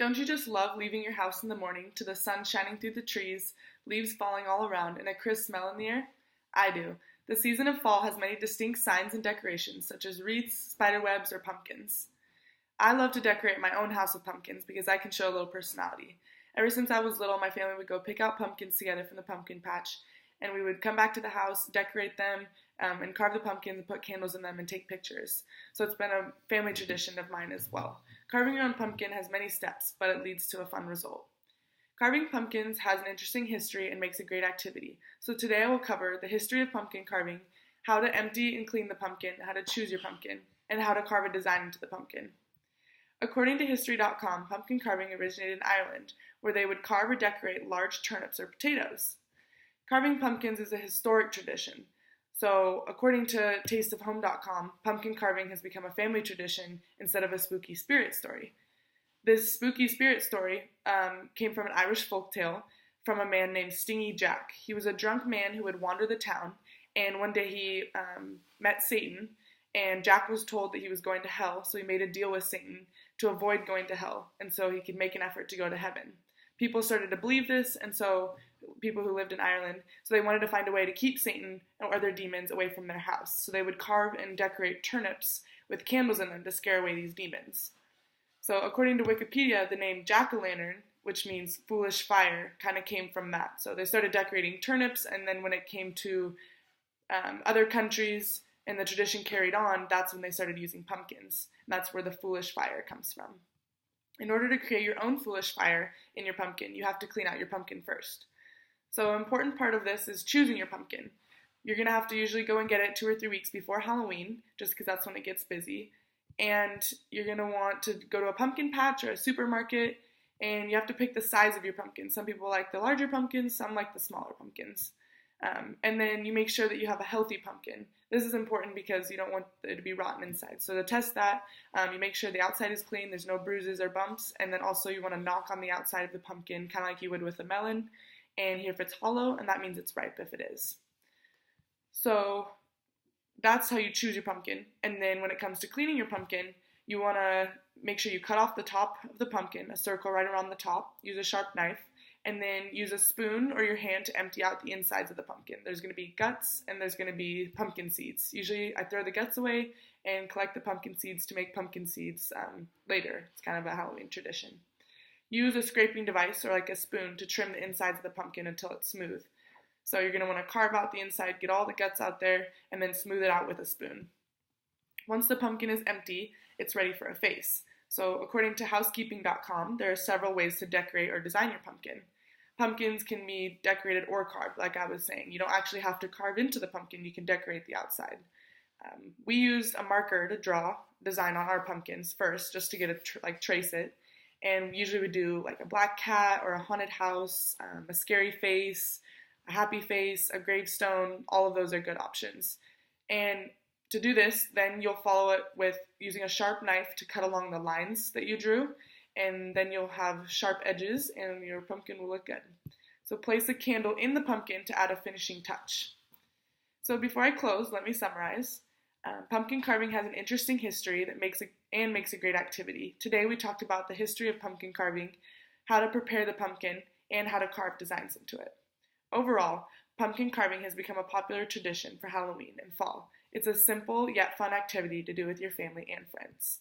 Don't you just love leaving your house in the morning to the sun shining through the trees, leaves falling all around, and a crisp smell in the air? I do. The season of fall has many distinct signs and decorations, such as wreaths, spider webs, or pumpkins. I love to decorate my own house with pumpkins because I can show a little personality. Ever since I was little, my family would go pick out pumpkins together from the pumpkin patch, and we would come back to the house, decorate them, and carve the pumpkins and put candles in them and take pictures. So it's been a family tradition of mine as well. Carving your own pumpkin has many steps, but it leads to a fun result. Carving pumpkins has an interesting history and makes a great activity. So today I will cover the history of pumpkin carving, how to empty and clean the pumpkin, how to choose your pumpkin, and how to carve a design into the pumpkin. According to History.com, pumpkin carving originated in Ireland, where they would carve or decorate large turnips or potatoes. Carving pumpkins is a historic tradition. So, according to tasteofhome.com, pumpkin carving has become a family tradition instead of a spooky spirit story. This spooky spirit story came from an Irish folktale from a man named Stingy Jack. He was a drunk man who would wander the town, and one day he met Satan, and Jack was told that he was going to hell, so he made a deal with Satan to avoid going to hell, and so he could make an effort to go to heaven. People started to believe this, and so people who lived in Ireland, so they wanted to find a way to keep Satan or other demons away from their house. So they would carve and decorate turnips with candles in them to scare away these demons. So according to Wikipedia, the name jack-o'-lantern, which means foolish fire, kind of came from that. So they started decorating turnips, and then when it came to other countries and the tradition carried on, that's when they started using pumpkins. And that's where the foolish fire comes from. In order to create your own foolish fire in your pumpkin, you have to clean out your pumpkin first. So an important part of this is choosing your pumpkin. You're going to have to usually go and get it 2 or 3 weeks before Halloween, just because that's when it gets busy. And you're going to want to go to a pumpkin patch or a supermarket, and you have to pick the size of your pumpkin. Some people like the larger pumpkins, some like the smaller pumpkins. And then you make sure that you have a healthy pumpkin. This is important because you don't want it to be rotten inside. So to test that, you make sure the outside is clean, there's no bruises or bumps, and then also you want to knock on the outside of the pumpkin, kind of like you would with a melon, and hear if it's hollow, and that means it's ripe if it is. So that's how you choose your pumpkin. And then when it comes to cleaning your pumpkin, you want to make sure you cut off the top of the pumpkin, a circle right around the top, use a sharp knife, and then use a spoon or your hand to empty out the insides of the pumpkin. There's going to be guts and there's going to be pumpkin seeds. Usually I throw the guts away and collect the pumpkin seeds to make pumpkin seeds later. It's kind of a Halloween tradition. Use a scraping device or like a spoon to trim the insides of the pumpkin until it's smooth. So you're going to want to carve out the inside, get all the guts out there, and then smooth it out with a spoon. Once the pumpkin is empty, it's ready for a face. So according to housekeeping.com, there are several ways to decorate or design your pumpkin. Pumpkins can be decorated or carved, like I was saying. You don't actually have to carve into the pumpkin, you can decorate the outside. We used a marker to draw design on our pumpkins first, just to get trace it. And usually we do like a black cat or a haunted house, a scary face, a happy face, a gravestone. All of those are good options. And to do this, then you'll follow it with using a sharp knife to cut along the lines that you drew, and then you'll have sharp edges and your pumpkin will look good. So place a candle in the pumpkin to add a finishing touch. So before I close, let me summarize. Pumpkin carving has an interesting history that makes a great activity. Today we talked about the history of pumpkin carving, how to prepare the pumpkin, and how to carve designs into it. Overall, pumpkin carving has become a popular tradition for Halloween and fall. It's a simple yet fun activity to do with your family and friends.